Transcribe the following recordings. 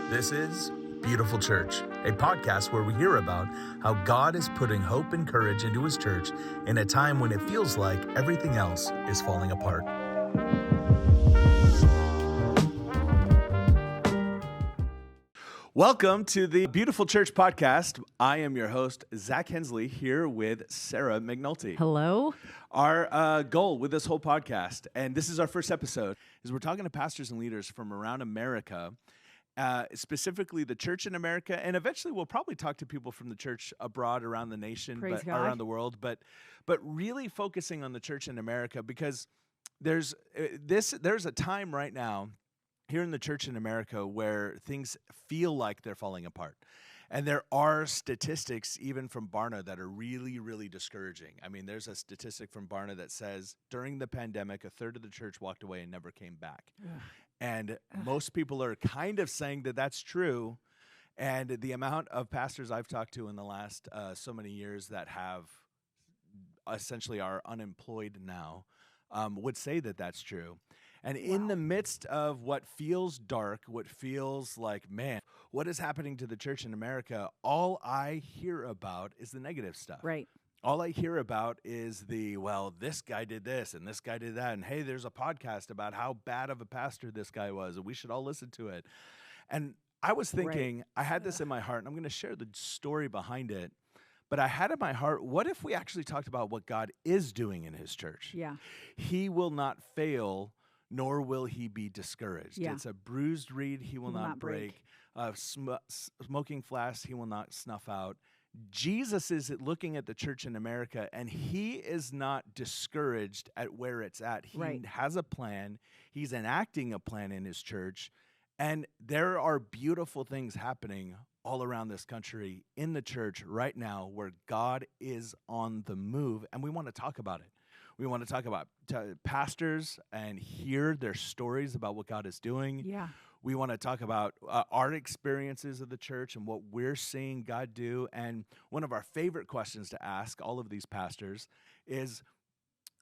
This is Beautiful Church, a podcast where we hear about how God is putting hope and courage into his church in a time when it feels like everything else is falling apart. Welcome to the Beautiful Church podcast. I am your host, Zack Hensley, here with Sarah McNulty. Hello. Our goal with this whole podcast, and this is our first episode, is we're talking to pastors and leaders from around America, specifically the church in America, and eventually we'll probably talk to people from the church abroad, around the nation, Praise but God. around the world, but really focusing on the church in America, because there's a time right now here in the church in America where things feel like they're falling apart. And there are statistics, even from Barna, that are really, really discouraging. I mean, there's a statistic from Barna that says during the pandemic, a third of the church walked away and never came back. And most people are kind of saying that that's true. And the amount of pastors I've talked to in the last so many years that have essentially are unemployed now would say that that's true. And in the midst of what feels dark, what feels like, man, what is happening to the church in America, all I hear about is the negative stuff. Right. All I hear about is this guy did this and this guy did that. And hey, there's a podcast about how bad of a pastor this guy was, and we should all listen to it. And I was thinking, I had this in my heart, and I'm going to share the story behind it. But I had in my heart, what if we actually talked about what God is doing in his church? Yeah. He will not fail, nor will he be discouraged. Yeah. It's a bruised reed he will not break. Smoking flask he will not snuff out. Jesus is looking at the church in America, and he is not discouraged at where it's at. He has a plan. He's enacting a plan in his church, and there are beautiful things happening all around this country in the church right now where God is on the move, and we want to talk about it. We want to talk about pastors and hear their stories about what God is doing. Yeah. We want to talk about our experiences of the church and what we're seeing God do. And one of our favorite questions to ask all of these pastors is,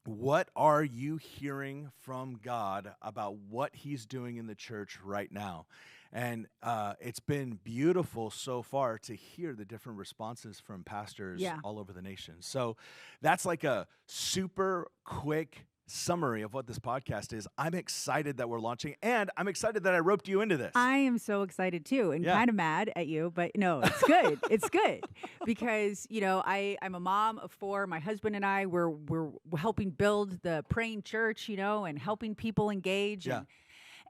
what are you hearing from God about what he's doing in the church right now? And it's been beautiful so far to hear the different responses from pastors all over the nation. So that's like a super quick summary of what this podcast is. I'm excited that we're launching, and I'm excited that I roped you into this. I am so excited too, and kind of mad at you, but no, it's good. It's good because, I'm a mom of 4. My husband and I, we're helping build the praying church, and helping people engage.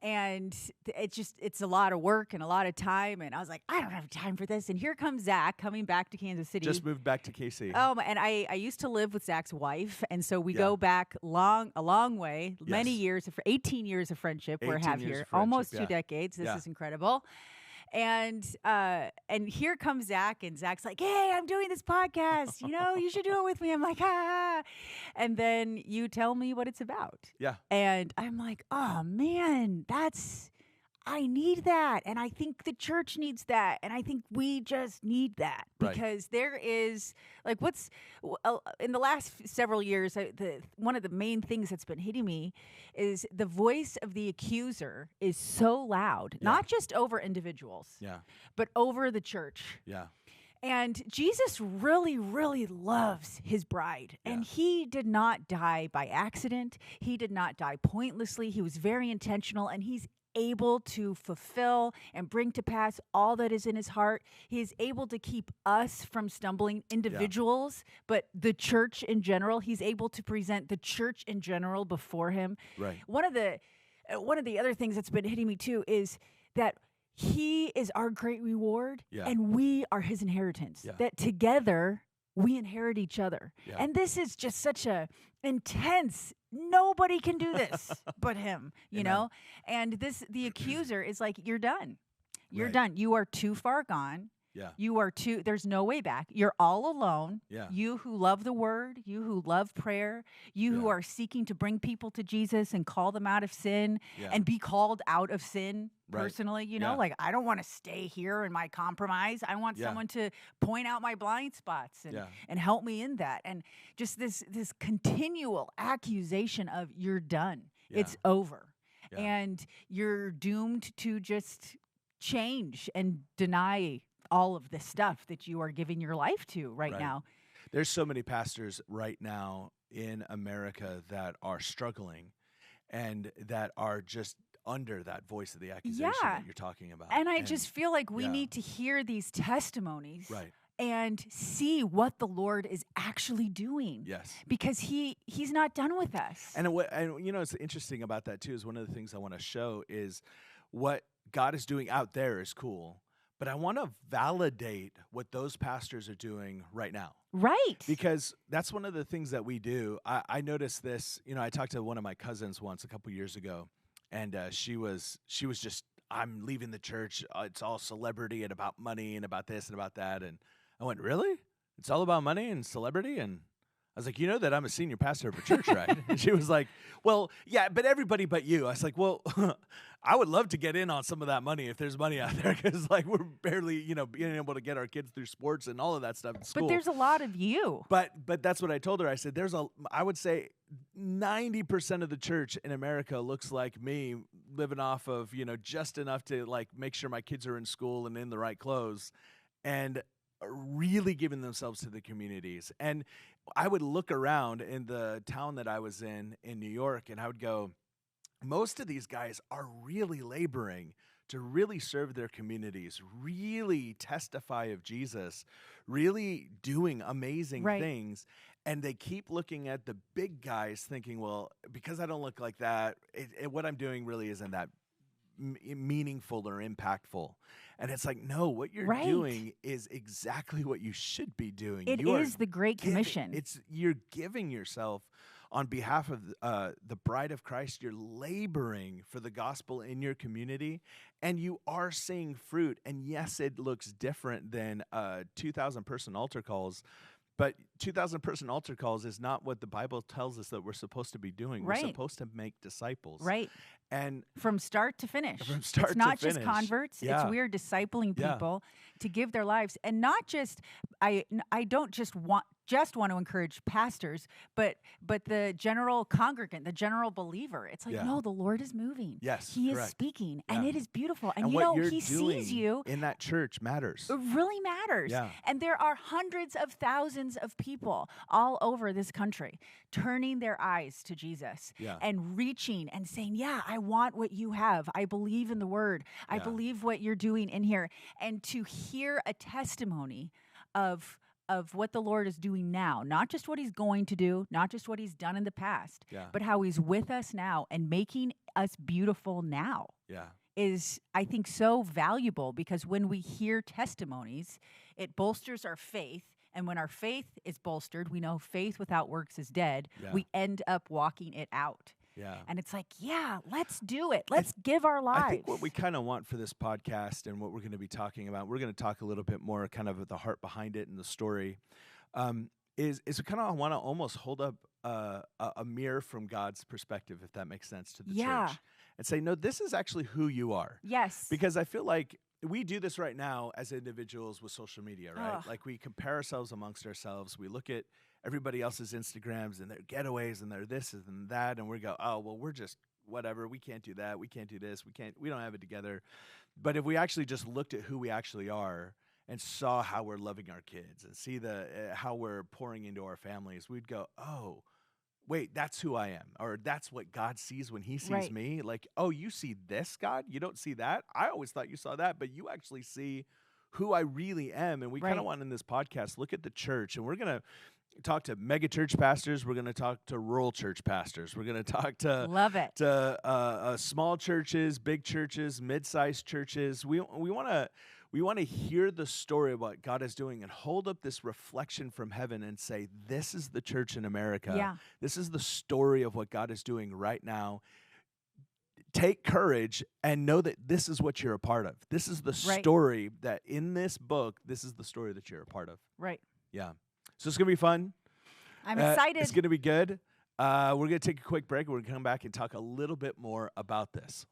And it's a lot of work and a lot of time. And I was like, I don't have time for this. And here comes Zack coming back to Kansas City. Just moved back to KC. And I used to live with Zack's wife. And so we go back a long way, many years, 18 years of friendship we have here, almost 2 decades. This is incredible. And here comes Zack, and Zack's like, hey, I'm doing this podcast. You should do it with me. I'm like, ah. And then you tell me what it's about. Yeah. And I'm like, oh, man, I need that. And I think the church needs that. And I think we just need that because there is in the last several years, one of the main things that's been hitting me is the voice of the accuser is so loud, not just over individuals, but over the church. Yeah. And Jesus really, really loves his bride. And he did not die by accident. He did not die pointlessly. He was very intentional, and he's able to fulfill and bring to pass all that is in his heart. He is able to keep us from stumbling, individuals, but the church in general. He's able to present the church in general before him. Right. One of the other things that's been hitting me too is that he is our great reward, and we are his inheritance. That together we inherit each other. And this is just such a intense, nobody can do this but him, you know? And the accuser is like, you're done. You're done. You are too far gone. Yeah. There's no way back. You're all alone. Yeah. You who love the word, you who love prayer, you who are seeking to bring people to Jesus and call them out of sin and be called out of sin personally, like I don't want to stay here in my compromise. I want someone to point out my blind spots and help me in that. And just this continual accusation of you're done. Yeah. It's over. Yeah. And you're doomed to just change and deny all of this stuff that you are giving your life to right now. There's so many pastors right now in America that are struggling and that are just under that voice of the accusation that you're talking about. And I just feel like we need to hear these testimonies. And see what the Lord is actually doing. Yes. Because he's not done with us. And what's interesting about that too is one of the things I want to show is what God is doing out there is cool, but I want to validate what those pastors are doing right now. Right. Because that's one of the things that we do. I noticed this, I talked to one of my cousins once a couple years ago, and she was just, I'm leaving the church. It's all celebrity and about money and about this and about that. And I went, really? It's all about money and celebrity? And I was like, you know that I'm a senior pastor of a church, right? And she was like, well, yeah, but everybody but you. I was like, well, I would love to get in on some of that money if there's money out there, because like we're barely, being able to get our kids through sports and all of that stuff in school. But there's a lot of you. But that's what I told her. I said, I would say 90% of the church in America looks like me, living off of, just enough to like make sure my kids are in school and in the right clothes, and really giving themselves to the communities. And I would look around in the town that I was in New York, and I would go, most of these guys are really laboring to really serve their communities, really testify of Jesus, really doing amazing things. And they keep looking at the big guys thinking, well, because I don't look like that, what I'm doing really isn't that meaningful or impactful. And it's like, no, what you're doing is exactly what you should be doing. It is the Great Commission. You're giving yourself on behalf of the bride of Christ. You're laboring for the gospel in your community, and you are seeing fruit. And yes, it looks different than 2,000 person altar calls, but 2,000 person altar calls is not what the Bible tells us that we're supposed to be doing. We're supposed to make disciples. Right. And from start to finish. It's not just converts. It's we're discipling people to give their lives. And not just, I don't just want to encourage pastors, but the general congregant, the general believer. It's like, no, the Lord is moving. Yes, He is speaking, and it is beautiful. And what He sees you. In that church matters. It really matters. Yeah. And there are hundreds of thousands of people all over this country turning their eyes to Jesus and reaching and saying, yeah, I want what you have. I believe in the word. I believe what you're doing in here. And to hear a testimony of what the Lord is doing now, not just what He's going to do, not just what He's done in the past, but how He's with us now and making us beautiful now is, I think, so valuable, because when we hear testimonies, it bolsters our faith. And when our faith is bolstered, we know faith without works is dead. We end up walking it out. And it's like, let's do it. Let's give our lives. I think what we kind of want for this podcast and what we're going to be talking about, we're going to talk a little bit more kind of the heart behind it and the story, is we kind of want to almost hold up a mirror from God's perspective, if that makes sense, to the church. And say, no, this is actually who you are. Yes. Because I feel like we do this right now as individuals with social media, right? Like we compare ourselves amongst ourselves. We look at everybody else's Instagrams and their getaways and their this and that, and we go, oh, well, we're just whatever. We can't do that. We can't do this. We don't have it together. But if we actually just looked at who we actually are and saw how we're loving our kids and see how we're pouring into our families, we'd go, oh, wait, that's who I am. Or that's what God sees when He sees me. Like, oh, you see this, God? You don't see that? I always thought you saw that, but you actually see who I really am. And we kind of want in this podcast, look at the church, and we're going to talk to mega church pastors. We're going to talk to rural church pastors. We're going to talk to small churches, big churches, mid-sized churches. We want to hear the story of what God is doing and hold up this reflection from heaven and say, this is the church in America. This is the story of what God is doing right now. Take courage and know that this is what you're a part of. This is the story that in this book, this is the story that you're a part of. Right. Yeah. So it's going to be fun. I'm excited. It's going to be good. We're going to take a quick break. We're going to come back and talk a little bit more about this.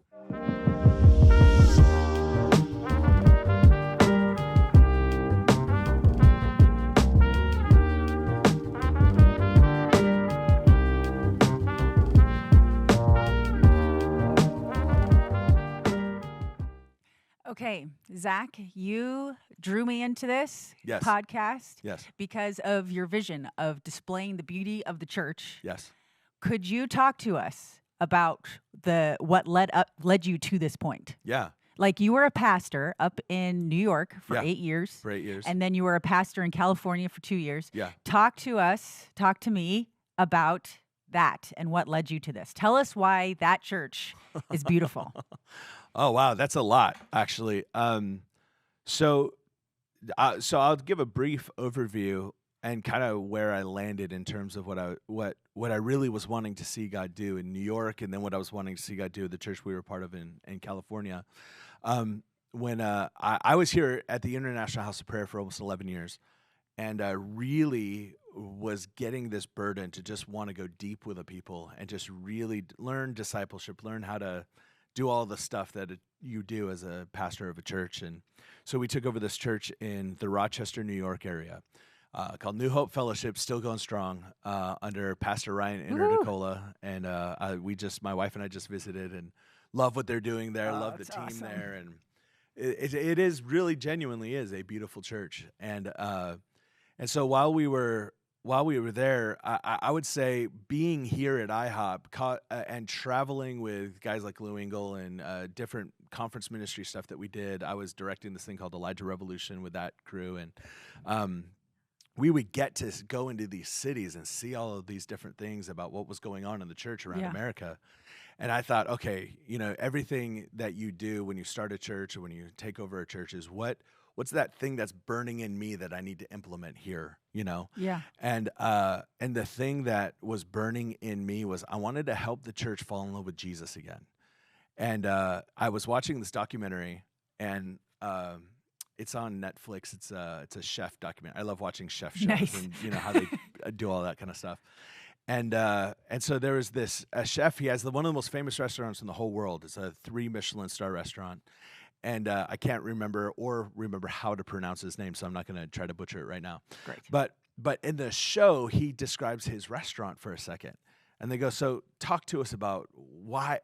Okay, Zack, you drew me into this Yes. podcast Yes. because of your vision of displaying the beauty of the church. Yes. Could you talk to us about what led you to this point? Yeah. Like, you were a pastor up in New York for 8 years. For 8 years. And then you were a pastor in California for 2 years. Yeah. Talk to me about that and what led you to this. Tell us why that church is beautiful. Oh, wow. That's a lot, actually. So I'll give a brief overview and kind of where I landed in terms of what I really was wanting to see God do in New York, and then what I was wanting to see God do at the church we were part of in California. When I was here at the International House of Prayer for almost 11 years, and I really was getting this burden to just want to go deep with the people and just really learn discipleship, learn how to do all the stuff that you do as a pastor of a church. And so we took over this church in the Rochester, New York area called New Hope Fellowship, still going strong under Pastor Ryan Interdicola. And my wife and I just visited and love what they're doing there, love the team awesome. there. And it is really genuinely is a beautiful church. And so while we were there, I would say being here at IHOP and traveling with guys like Lou Engle and different conference ministry stuff that we did, I was directing this thing called Elijah Revolution with that crew. And we would get to go into these cities and see all of these different things about what was going on in the church around America. And I thought, okay, everything that you do when you start a church or when you take over a church is what's that thing that's burning in me that I need to implement here, Yeah. And the thing that was burning in me was I wanted to help the church fall in love with Jesus again. And I was watching this documentary, and it's on Netflix. It's a chef documentary. I love watching chef shows. Nice. And how they do all that kind of stuff. And so there was a chef. He has one of the most famous restaurants in the whole world. It's a 3 Michelin star restaurant. And I can't remember how to pronounce his name, so I'm not going to try to butcher it right now. Great. But in the show, he describes his restaurant for a second. And they go, so talk to us about why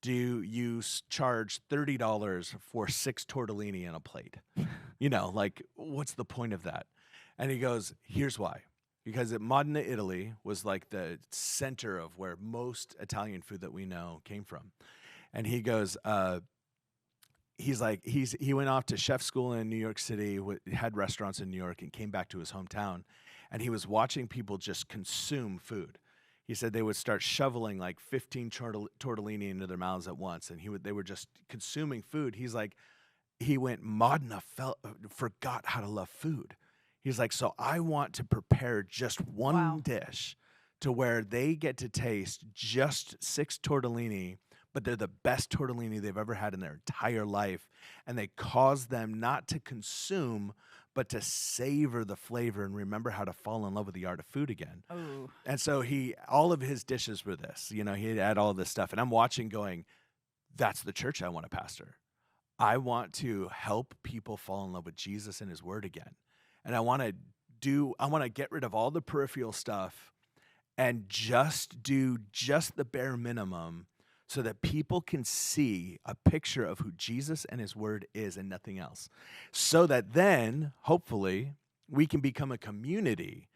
do you charge $30 for 6 tortellini in a plate? What's the point of that? And he goes, here's why. Because Modena, Italy was like the center of where most Italian food that we know came from. And he goes, he went off to chef school in New York City, had restaurants in New York, and came back to his hometown. And he was watching people just consume food. He said they would start shoveling like 15 tortellini into their mouths at once, and they were just consuming food. He's like, Modena forgot how to love food. He's like, so I want to prepare just one dish to where they get to taste just 6 tortellini, but they're the best tortellini they've ever had in their entire life. And they cause them not to consume, but to savor the flavor and remember how to fall in love with the art of food again. Oh. And so all of his dishes were this, he had all this stuff. And I'm watching going, that's the church I want to pastor. I want to help people fall in love with Jesus and his word again. And I want to get rid of all the peripheral stuff and just do just the bare minimum so that people can see a picture of who Jesus and his word is and nothing else. So that then, hopefully, we can become a community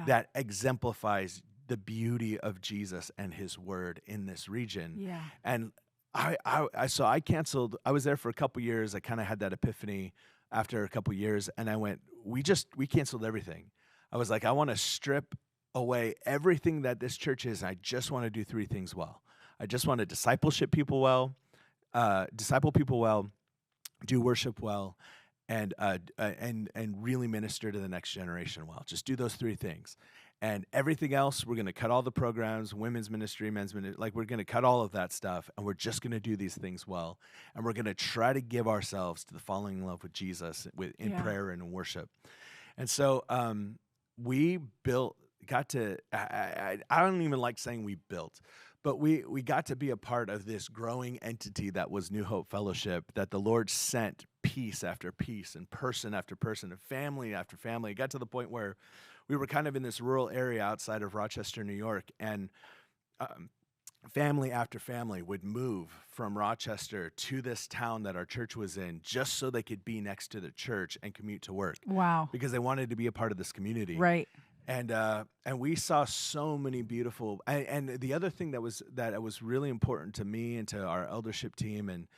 that exemplifies the beauty of Jesus and his word in this region. Yeah. And I canceled. I was there for a couple years. I kind of had that epiphany after a couple years, and I went, we canceled everything. I was like, I want to strip away everything that this church is, and I just want to do 3 things well. I just want to disciple people well, do worship well, and really minister to the next generation well. Just do those 3 things. And everything else, we're going to cut all the programs, women's ministry, men's ministry, we're going to cut all of that stuff, and we're just going to do these things well. And we're going to try to give ourselves to the falling in love with Jesus in prayer and in worship. And so we got to, I don't even like saying we built, but we got to be a part of this growing entity that was New Hope Fellowship, that the Lord sent piece after piece and person after person and family after family. It got to the point where we were kind of in this rural area outside of Rochester, New York, and family after family would move from Rochester to this town that our church was in just so they could be next to the church and commute to work. Wow. Because they wanted to be a part of this community. Right. And we saw so many beautiful, and the other thing that was really important to me and to our eldership team, and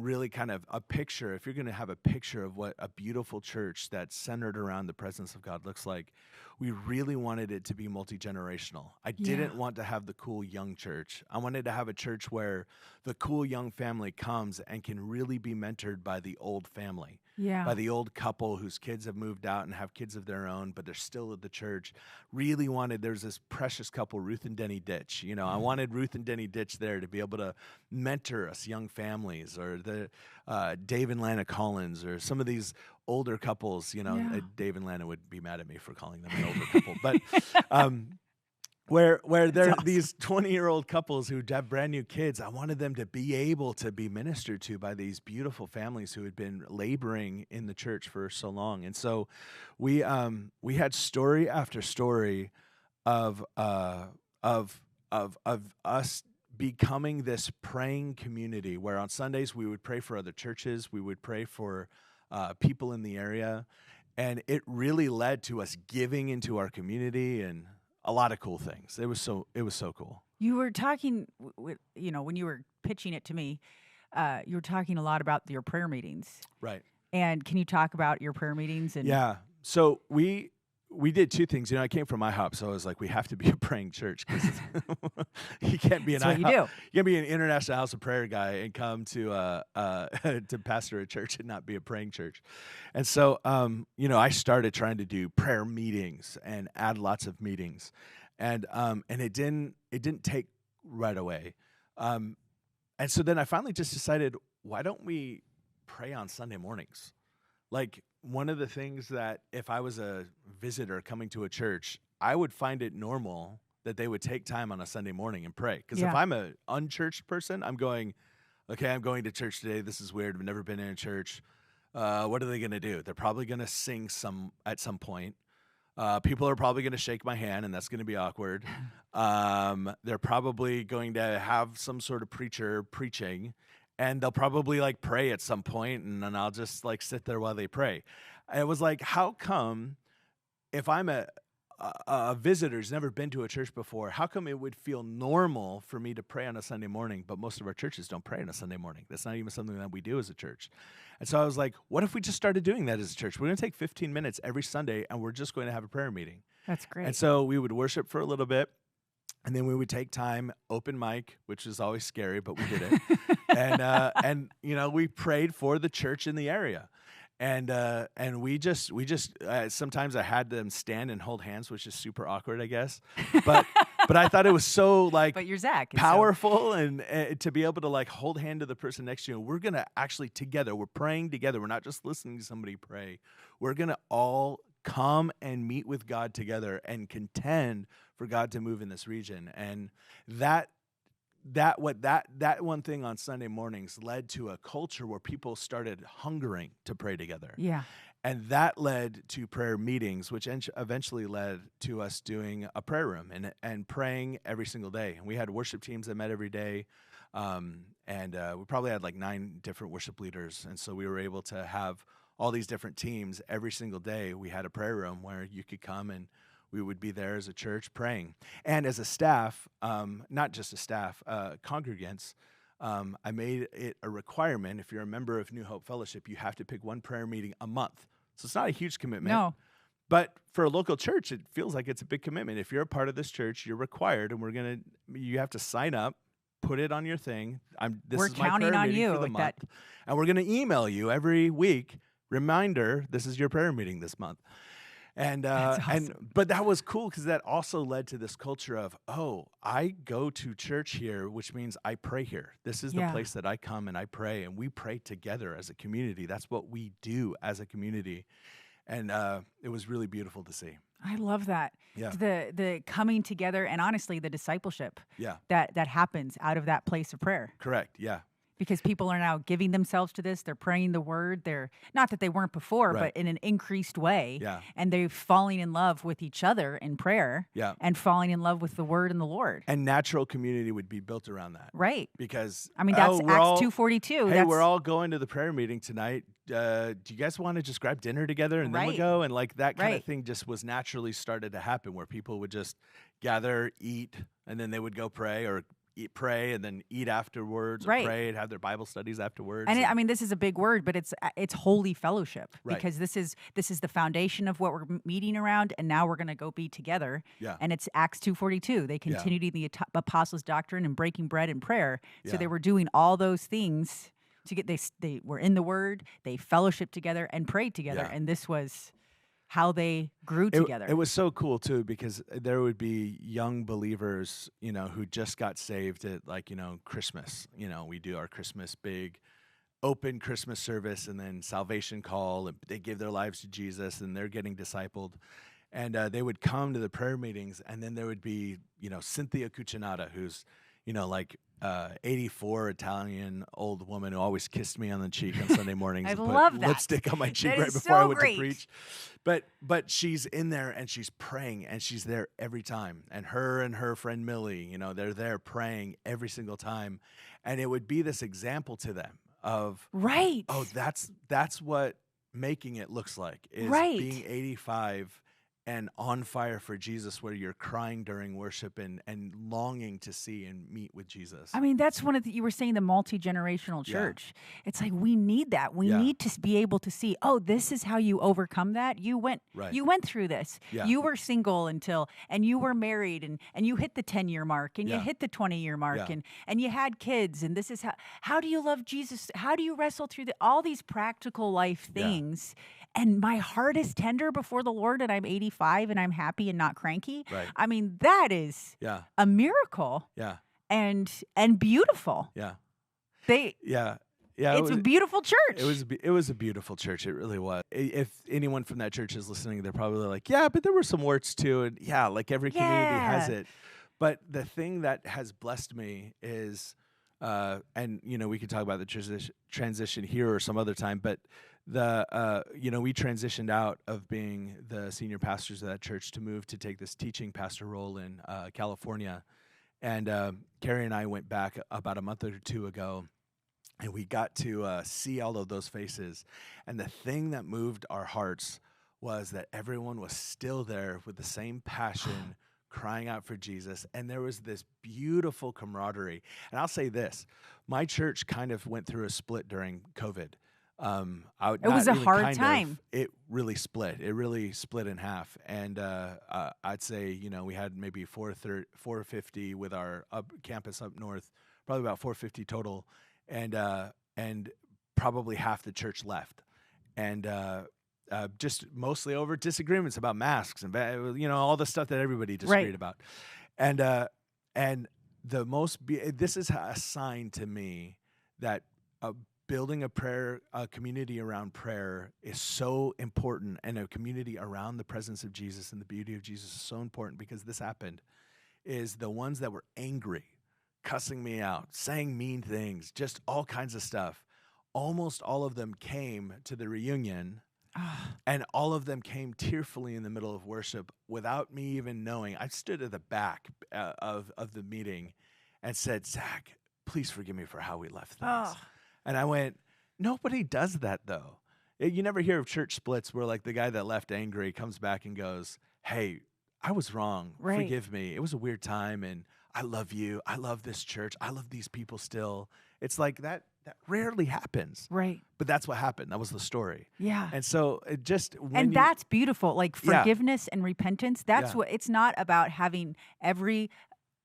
really kind of a picture, if you're going to have a picture of what a beautiful church that's centered around the presence of God looks like, we really wanted it to be multi-generational. I didn't want to have the cool young church. I wanted to have a church where the cool young family comes and can really be mentored by the old family. Yeah. By the old couple whose kids have moved out and have kids of their own, but they're still at the church. Really wanted, there's this precious couple, Ruth and Denny Ditch. You know, I wanted Ruth and Denny Ditch there to be able to mentor us young families, or the Dave and Lana Collins, or some of these older couples. You know, Dave and Lana would be mad at me for calling them an older couple, but where they're awesome. These 20-year-old couples who have brand new kids, I wanted them to be able to be ministered to by these beautiful families who had been laboring in the church for so long. And so we had story after story of us becoming this praying community where on Sundays we would pray for other churches, we would pray for people in the area, and it really led to us giving into our community and a lot of cool things. It was so cool. You were talking, you know, when you were pitching it to me, you were talking a lot about your prayer meetings. Right. And can you talk about your prayer meetings? And yeah. So we did two things. You know, I came from IHOP, so I was like, we have to be a praying church because you can't be an IHOP. You can't be an International House of Prayer guy and come to to pastor a church and not be a praying church. And so, you know, I started trying to do prayer meetings and add lots of meetings, and it didn't take right away. And so then I finally just decided, why don't we pray on Sunday mornings? Like, one of the things that if I was a visitor coming to a church, I would find it normal that they would take time on a Sunday morning and pray. Because if I'm an unchurched person, I'm going, okay, I'm going to church today. This is weird. I've never been in a church. What are they going to do? They're probably going to sing at some point. People are probably going to shake my hand, and that's going to be awkward. They're probably going to have some sort of preacher preaching, and they'll probably like pray at some point, and then I'll just like sit there while they pray. And it was like, how come if I'm a visitor who's never been to a church before, how come it would feel normal for me to pray on a Sunday morning, but most of our churches don't pray on a Sunday morning? That's not even something that we do as a church. And so I was like, what if we just started doing that as a church? We're going to take 15 minutes every Sunday, and we're just going to have a prayer meeting. That's great. And so we would worship for a little bit, and then we would take time, open mic, which is always scary, but we did it. And you know, we prayed for the church in the area. And we just sometimes I had them stand and hold hands, which is super awkward, I guess. But I thought it was so like but you're Zack, powerful, and to be able to like hold hand to the person next to you. We're gonna actually together. We're praying together. We're not just listening to somebody pray. We're gonna all come and meet with God together and contend for God to move in this region. And that one thing on Sunday mornings led to a culture where people started hungering to pray together. Yeah. And that led to prayer meetings, which eventually led to us doing a prayer room and praying every single day. And we had worship teams that met every day. And we probably had like 9 different worship leaders. And so we were able to have all these different teams every single day. We had a prayer room where you could come and we would be there as a church praying. And as a staff, not just a staff, congregants, I made it a requirement. If you're a member of New Hope Fellowship, you have to pick one prayer meeting a month. So it's not a huge commitment. No. But for a local church, it feels like it's a big commitment. If you're a part of this church, you're required, and you have to sign up, put it on your thing. We're counting on you for the month, and we're going to email you every week. Reminder: this is your prayer meeting this month. But that was cool because that also led to this culture of, oh, I go to church here, which means I pray here. This is the place that I come and I pray, and we pray together as a community. That's what we do as a community. And it was really beautiful to see. I love that. Yeah. The coming together, and honestly, the discipleship yeah. that happens out of that place of prayer. Correct. Yeah. Because people are now giving themselves to this. They're praying the word. They're not that they weren't before, but in an increased way. Yeah. And they're falling in love with each other in prayer. Yeah. And falling in love with the word and the Lord. And natural community would be built around that. Right. Because I mean, that's Acts 2:42. Hey, we're all going to the prayer meeting tonight. Do you guys want to just grab dinner together and then we go? And like that kind of thing just was naturally started to happen, where people would just gather, eat, and then they would go pray, or pray and then eat afterwards, or pray and have their Bible studies afterwards. And I mean, this is a big word, but it's holy fellowship, because this is the foundation of what we're meeting around, and now we're going to go be together. Yeah. And it's Acts 2:42. They continued in the apostles' doctrine and breaking bread and prayer. So they were doing all those things to get. They were in the Word. They fellowshiped together and prayed together, and this was how they grew together. It was so cool too, because there would be young believers, who just got saved at Christmas. We do our Christmas big open Christmas service, and then salvation call, and they give their lives to Jesus, and they're getting discipled. And they would come to the prayer meetings, and then there would be, Cynthia Cucinata, who's, 84 Italian old woman who always kissed me on the cheek on Sunday mornings. I and love put that. Lipstick on my cheek that right is before I went great. to preach. But she's in there and she's praying, and she's there every time. And her friend Millie, they're there praying every single time. And it would be this example to them of, oh, that's what making it looks like, is being 85 and on fire for Jesus, where you're crying during worship and longing to see and meet with Jesus. I mean, that's one of you were saying, the multi-generational church. It's like, we need that. We need to be able to see, oh, this is how you overcome that. You went through this. Yeah. You were single and you were married, and you hit the 10-year mark, and you hit the 20-year mark, and you had kids, and this is how do you love Jesus? How do you wrestle through all these practical life things? And my heart is tender before the Lord, and I'm 85 and I'm happy and not cranky. Right. I mean, that is a miracle. Yeah. And beautiful. Yeah. It's a beautiful church. It was a beautiful church. It really was. If anyone from that church is listening, they're probably like, yeah, but there were some warts too. And like every community has it. But the thing that has blessed me is, and we could talk about the transition here or some other time, but we transitioned out of being the senior pastors of that church to move to take this teaching pastor role in California. And Carrie and I went back about a month or two ago, and we got to see all of those faces. And the thing that moved our hearts was that everyone was still there with the same passion, crying out for Jesus. And there was this beautiful camaraderie. And I'll say this, my church kind of went through a split during COVID. It was a hard time. It really split. It really split in half. And I'd say, we had maybe 450 with our campus up north, probably about 450 total. And probably half the church left. And just mostly over disagreements about masks and, all the stuff that everybody disagreed about. And this is a sign to me that building a community around prayer is so important, and a community around the presence of Jesus and the beauty of Jesus is so important, because this happened, is the ones that were angry, cussing me out, saying mean things, just all kinds of stuff. Almost all of them came to the reunion, and all of them came tearfully in the middle of worship without me even knowing. I stood at the back of the meeting and said, Zack, please forgive me for how we left things. And I went, nobody does that, though. You never hear of church splits where, like, the guy that left angry comes back and goes, hey, I was wrong. Forgive me. It was a weird time, and I love you. I love this church. I love these people still. It's like that rarely happens. Right. But that's what happened. That was the story. Yeah. And so it just... that's beautiful. Like, forgiveness and repentance, that's what... It's not about having every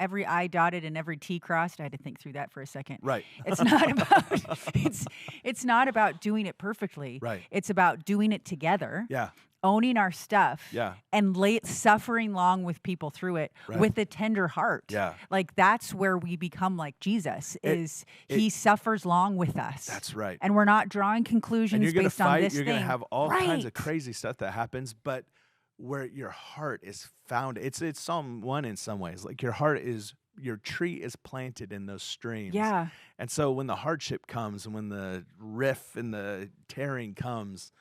I dotted and every T crossed. I had to think through that for a second. Right. It's not about it's not about doing it perfectly. Right. It's about doing it together. Yeah. Owning our stuff. Yeah. And suffering long with people through it with a tender heart. Yeah. Like, that's where we become like Jesus. He suffers long with us. That's right. And we're not drawing conclusions based on this You're thing. going to have all kinds of crazy stuff that happens, but where your heart is found, it's Psalm 1 in some ways. Like, your heart is your tree is planted in those streams. Yeah. And so when the hardship comes and when the riff and the tearing comes,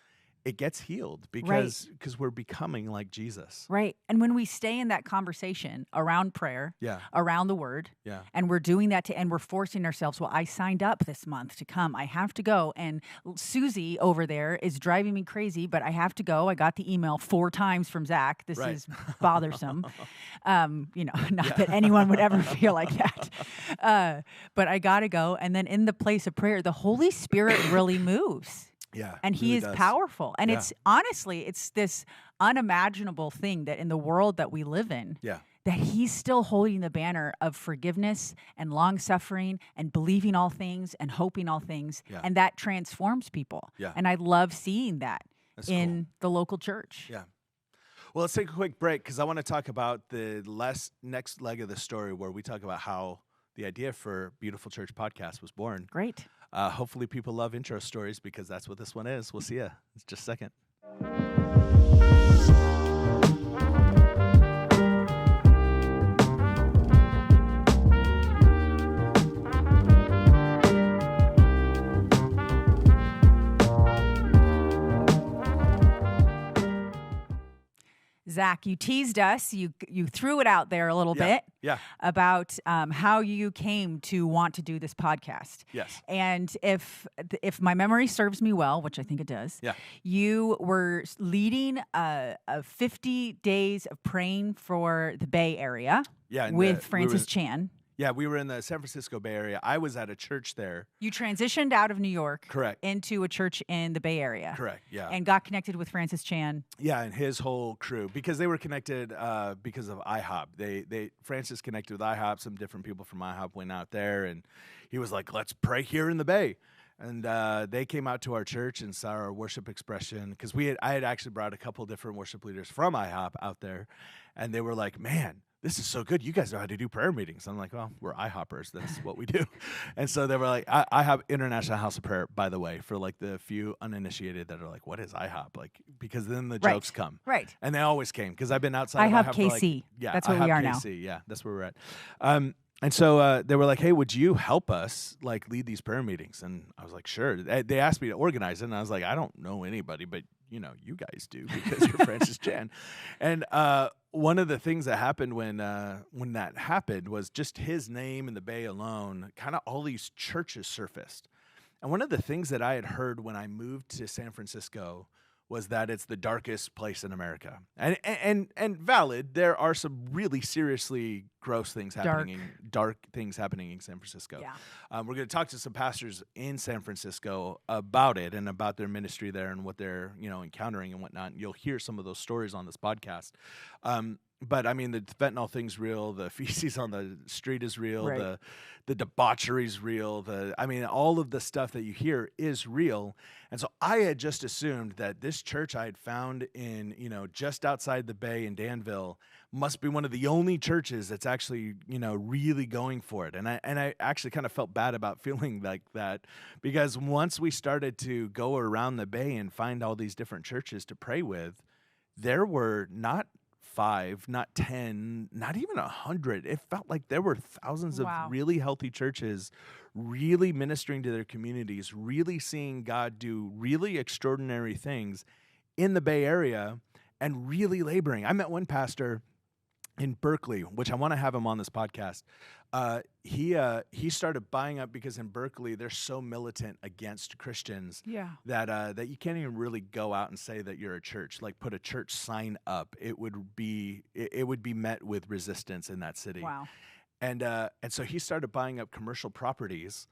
it gets healed because we're becoming like Jesus. Right. And when we stay in that conversation around prayer, around the word, and we're doing that and we're forcing ourselves, well, I signed up this month to come. I have to go. And Susie over there is driving me crazy, but I have to go. I got the email 4 times from Zack. This is bothersome. Not that anyone would ever feel like that. But I got to go. And then in the place of prayer, the Holy Spirit really moves. Yeah. And he is powerful. And it's honestly, it's this unimaginable thing that in the world that we live in, that he's still holding the banner of forgiveness and long suffering and believing all things and hoping all things. Yeah. And that transforms people. Yeah. And I love seeing that in the local church. Yeah. Well, let's take a quick break because I want to talk about the next leg of the story where we talk about how the idea for Beautiful Church Podcast was born. Great. Hopefully people love intro stories because that's what this one is. We'll see you in just a second. Zack, you teased us. You threw it out there a little bit about how you came to want to do this podcast. Yes. And if my memory serves me well, which I think it does, you were leading a 50 days of praying for the Bay Area with Francis Chan. Yeah, we were in the San Francisco Bay Area. I was at a church there. You transitioned out of New York. Correct. Into a church in the Bay Area. Correct, yeah. And got connected with Francis Chan. Yeah, and his whole crew. Because they were connected because of IHOP. Francis connected with IHOP. Some different people from IHOP went out there. And he was like, let's pray here in the Bay. And they came out to our church and saw our worship expression. Because I had actually brought a couple different worship leaders from IHOP out there. And they were like, man, this is so good. You guys know how to do prayer meetings. I'm like, well, we're IHOPers. That's what we do. And so they were like, I have International House of Prayer, by the way, for like the few uninitiated that are like, what is IHOP? Like, because then the jokes come. Right. And they always came because I've been outside IHOP of KC. For like, that's where we are now. Yeah, that's where we're at. And so they were like, hey, would you help us like lead these prayer meetings? And I was like, sure. They asked me to organize it. And I was like, I don't know anybody, but you guys do because you're Francis Chan. And one of the things that happened when that happened was just his name in the Bay alone, kind of all these churches surfaced. And one of the things that I had heard when I moved to San Francisco was that it's the darkest place in America. And valid, there are some really seriously gross things happening, dark things happening in San Francisco. Yeah. We're going to talk to some pastors in San Francisco about it and about their ministry there and what they're, encountering and whatnot. And you'll hear some of those stories on this podcast. But I mean, the fentanyl thing's real. The feces on the street is real. Right. The debauchery's real. All of the stuff that you hear is real. And so I had just assumed that this church I had found in, just outside the Bay in Danville must be one of the only churches that's actually, really going for it. And I actually kind of felt bad about feeling like that because once we started to go around the Bay and find all these different churches to pray with, there were not 5, not 10, not even 100. It felt like there were thousands of really healthy churches really ministering to their communities, really seeing God do really extraordinary things in the Bay Area and really laboring. I met one pastor in Berkeley, which I want to have him on this podcast. He started buying up because in Berkeley they're so militant against Christians that you can't even really go out and say that you're a church. Like put a church sign up, it would be met with resistance in that city. Wow. And so he started buying up commercial properties,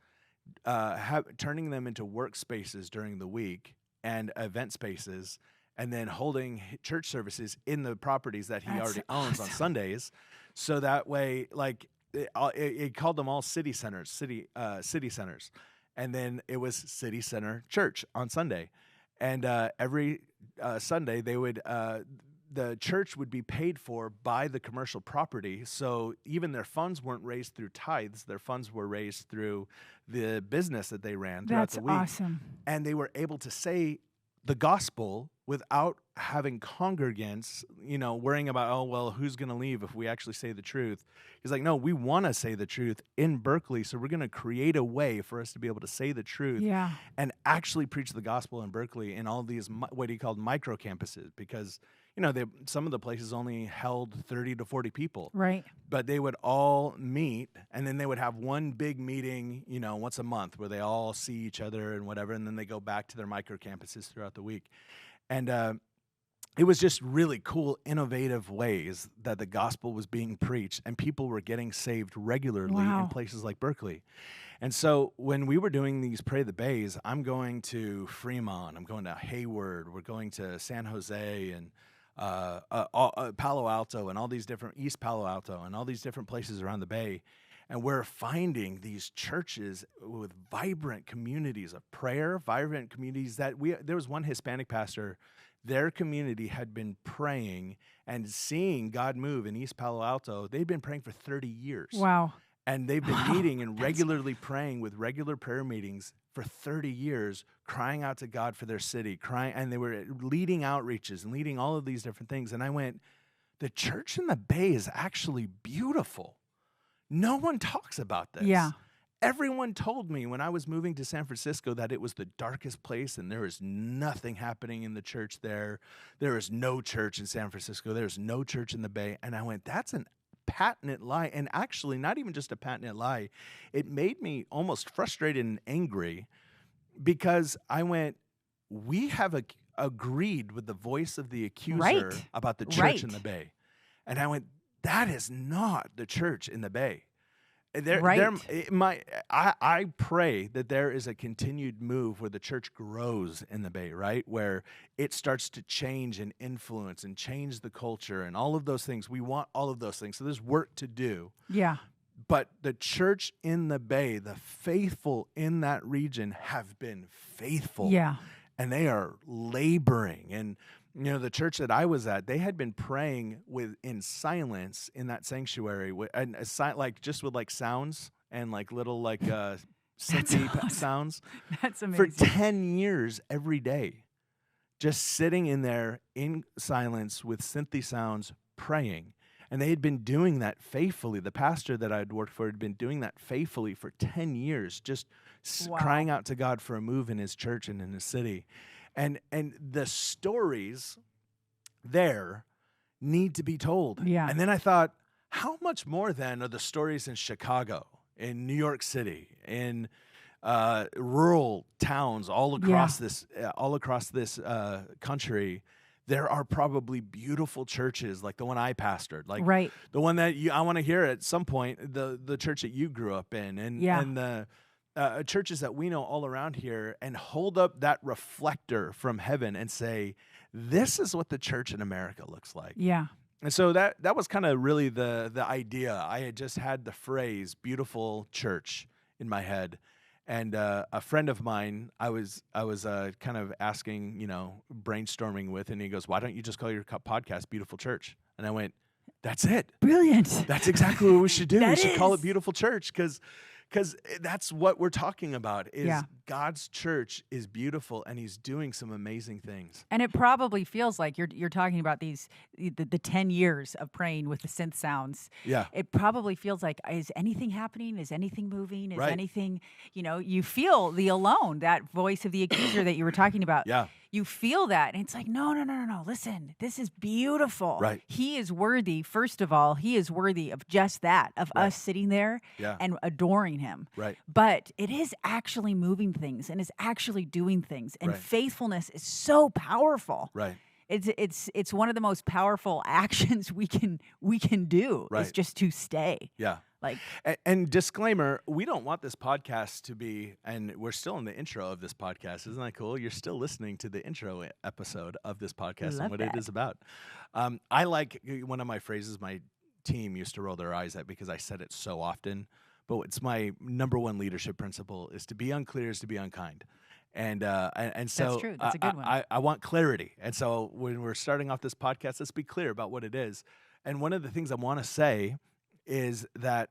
turning them into workspaces during the week and event spaces. And then holding church services in the properties that he already owns on Sundays, so that way, like it called them all city centers, city centers, and then it was City Center Church on Sunday, and every Sunday they would the church would be paid for by the commercial property, so even their funds weren't raised through tithes; their funds were raised through the business that they ran throughout the week. That's awesome, and they were able to say the gospel without having congregants, worrying about, oh, well, who's going to leave if we actually say the truth. He's like, no, we want to say the truth in Berkeley, so we're going to create a way for us to be able to say the truth and actually preach the gospel in Berkeley in all these, what he called micro campuses, because some of the places only held 30 to 40 people. Right. But they would all meet, and then they would have one big meeting, once a month where they all see each other and whatever, and then they go back to their micro campuses throughout the week. And it was just really cool, innovative ways that the gospel was being preached, and people were getting saved regularly in places like Berkeley. And so when we were doing these Pray the Bays, I'm going to Fremont, I'm going to Hayward, we're going to San Jose, and Palo Alto, and all these different, East Palo Alto, and all these different places around the Bay. And we're finding these churches with vibrant communities of prayer, vibrant communities there was one Hispanic pastor, their community had been praying and seeing God move in East Palo Alto. They'd been praying for 30 years. Wow. And they've been meeting and regularly praying with regular prayer meetings for 30 years, crying out to God for their city, and they were leading outreaches and leading all of these different things. And I went, the church in the Bay is actually beautiful. No one talks about this. Yeah. Everyone told me when I was moving to San Francisco that it was the darkest place and there is nothing happening in the church there. There is no church in San Francisco. There's no church in the Bay. And I went, that's an patent lie. And actually, not even just a patent lie, it made me almost frustrated and angry, because I went, we have agreed with the voice of the accuser about the church in the Bay. And I went, that is not the church in the Bay. I pray that there is a continued move where the church grows in the Bay, right? Where it starts to change and influence and change the culture and all of those things. We want all of those things. So there's work to do. Yeah. But the church in the Bay, the faithful in that region have been faithful. Yeah. And they are laboring. And the church that I was at, they had been praying in silence in that sanctuary, just with sounds and little synthy sounds. That's amazing. For 10 years every day, just sitting in there in silence with synthy sounds praying. And they had been doing that faithfully. The pastor that I had worked for had been doing that faithfully for 10 years, just crying out to God for a move in his church and in his city. And the stories there need to be told. Yeah. And then I thought, how much more then are the stories in Chicago, in New York City, in rural towns all across this country? There are probably beautiful churches like the one I pastored, the one that I want to hear at some point, the church that you grew up in, and the churches that we know all around here, and hold up that reflector from heaven and say, this is what the church in America looks like. Yeah. And so that was kind of really the idea. I had just had the phrase beautiful church in my head. And a friend of mine, I was kind of asking, brainstorming with, and he goes, why don't you just call your podcast Beautiful Church? And I went, that's it. Brilliant. That's exactly what we should do. We should call it is. Beautiful Church, because that's what we're talking about, is God's church is beautiful, and he's doing some amazing things. And it probably feels like you're talking about the 10 years of praying with the synth sounds. Yeah. It probably feels like, is anything happening? Is anything moving? Is Right. anything, you feel the alone, that voice of the accuser that you were talking about. Yeah. You feel that, and it's like, no. Listen, this is beautiful. Right. He is worthy. First of all, he is worthy of just that, of us sitting there and adoring him. Right. But it is actually moving things and is actually doing things, and Right. faithfulness is so powerful. Right. It's one of the most powerful actions we can do, is Right. just to stay. Yeah. And disclaimer, we don't want this podcast to be, and we're still in the intro of this podcast. Isn't that cool? You're still listening to the intro episode of this podcast Love and what that. it is about. I like one of my phrases my team used to roll their eyes at because I said it so often, but it's my number one leadership principle, is to be unclear is to be unkind. And so That's true. That's a good one. I want clarity. And so when we're starting off this podcast, let's be clear about what it is. And one of the things I want to say is that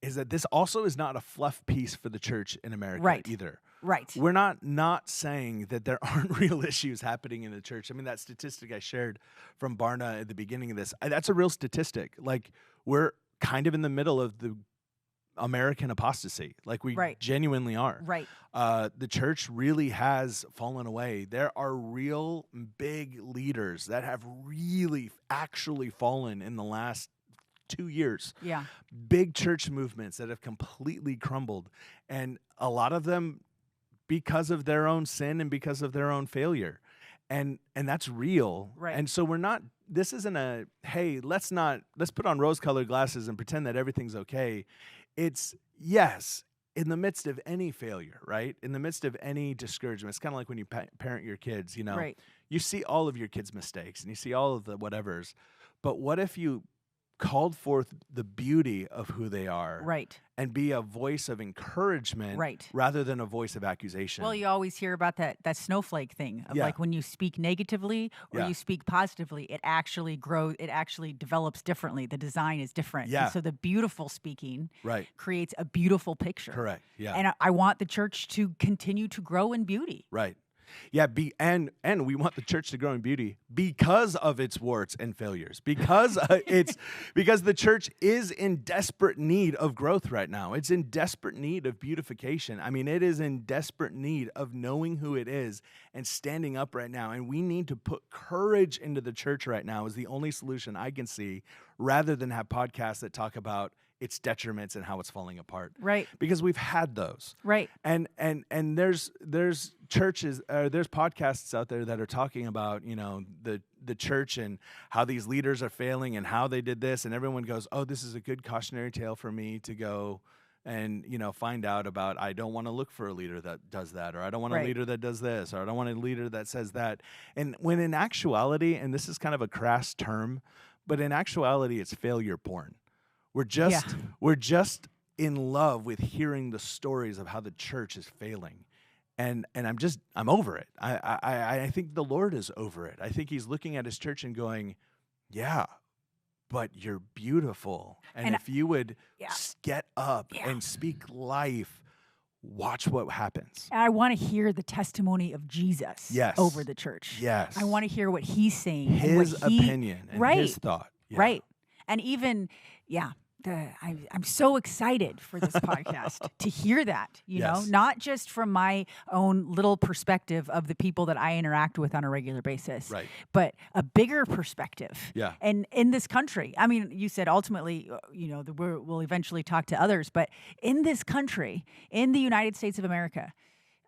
this also is not a fluff piece for the church in America Right. either. Right. We're not saying that there aren't real issues happening in the church. I mean, that statistic I shared from Barna at the beginning of this, that's a real statistic. Like, we're kind of in the middle of the American apostasy. Like, we genuinely are. Right. The church really has fallen away. There are real big leaders that have really actually fallen in the last 2 years. Yeah. Big church movements that have completely crumbled. And a lot of them because of their own sin and because of their own failure. And that's real. Right. And so this isn't a, hey, let's put on rose-colored glasses and pretend that everything's okay. It's, yes, in the midst of any failure, right? In the midst of any discouragement, it's kind of like when you parent your kids, you know, you see all of your kids' mistakes and you see all of the whatevers. But what if you called forth the beauty of who they are, and be a voice of encouragement, rather than a voice of accusation? Well, you always hear about that snowflake thing of like when you speak negatively or you speak positively, it actually grows, it actually develops differently. The design is different. Yeah. And so the beautiful speaking creates a beautiful picture. Correct. Yeah. And I want the church to continue to grow in beauty. Right. Yeah, and we want the church to grow in beauty because of its warts and failures. Because because the church is in desperate need of growth right now. It's in desperate need of beautification. I mean, it is in desperate need of knowing who it is and standing up right now. And we need to put courage into the church right now is the only solution I can see, rather than have podcasts that talk about its detriments and how it's falling apart. Right. Because we've had those. Right. And there's churches, there's podcasts out there that are talking about, you know, the church and how these leaders are failing and how they did this. And everyone goes, oh, this is a good cautionary tale for me to go and, you know, find out about. I don't want to look for a leader that does that, or I don't want a leader that does this, or I don't want a leader that says that. And when in actuality, and this is kind of a crass term, but in actuality, it's failure porn. We're just in love with hearing the stories of how the church is failing. And I'm over it. I think the Lord is over it. I think he's looking at his church and going, yeah, but you're beautiful. And if you would get up and speak life, watch what happens. And I want to hear the testimony of Jesus over the church. Yes. I want to hear what he's saying. His opinion and his thought. Yeah. Right. And even, I'm so excited for this podcast to hear that, you know, not just from my own little perspective of the people that I interact with on a regular basis, but a bigger perspective. Yeah. And in this country, I mean, you said ultimately, you know, we'll eventually talk to others, but in this country, in the United States of America,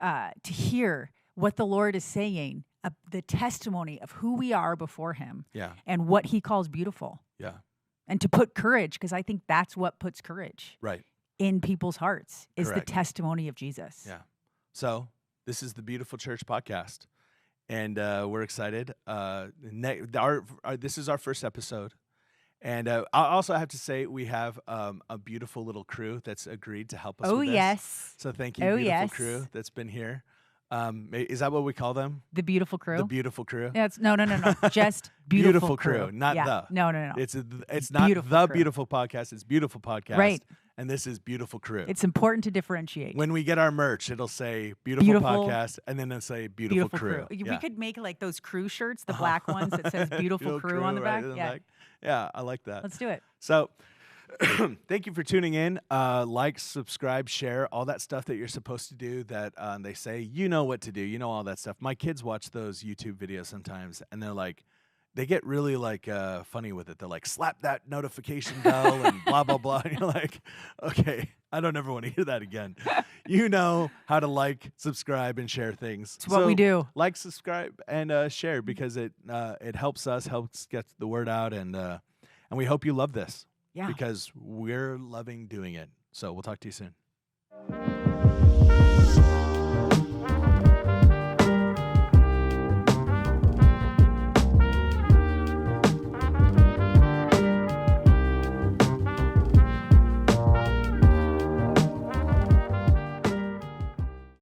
to hear what the Lord is saying, the testimony of who we are before him and what he calls beautiful. Yeah. And to put courage, because I think that's what puts courage in people's hearts, is the testimony of Jesus. Yeah. So this is the Beautiful Church podcast, and we're excited. This is our first episode. And I also have to say we have a beautiful little crew that's agreed to help us with this. Yes. So thank you, beautiful crew that's been here. Is that what we call them? The beautiful crew. The beautiful crew. Yeah, no. Just beautiful crew. Not the. No. It's not beautiful the crew. Beautiful podcast. It's Beautiful Podcast. Right. And this is Beautiful Crew. It's important to differentiate. When we get our merch, it'll say Beautiful Podcast, and then it'll say Beautiful Crew. We could make like those crew shirts, the black ones that says Beautiful Crew on the back. Yeah, I like that. Let's do it. So thank you for tuning in. Like, subscribe, share, all that stuff that you're supposed to do that they say, you know what to do. You know all that stuff. My kids watch those YouTube videos sometimes, and they're like, they get really like funny with it. They're like, slap that notification bell and blah, blah, blah. And you're like, okay, I don't ever want to hear that again. You know how to like, subscribe, and share things. It's what we do. Like, subscribe, and share, because it helps us, helps get the word out, and we hope you love this. Yeah. Because we're loving doing it. So we'll talk to you soon.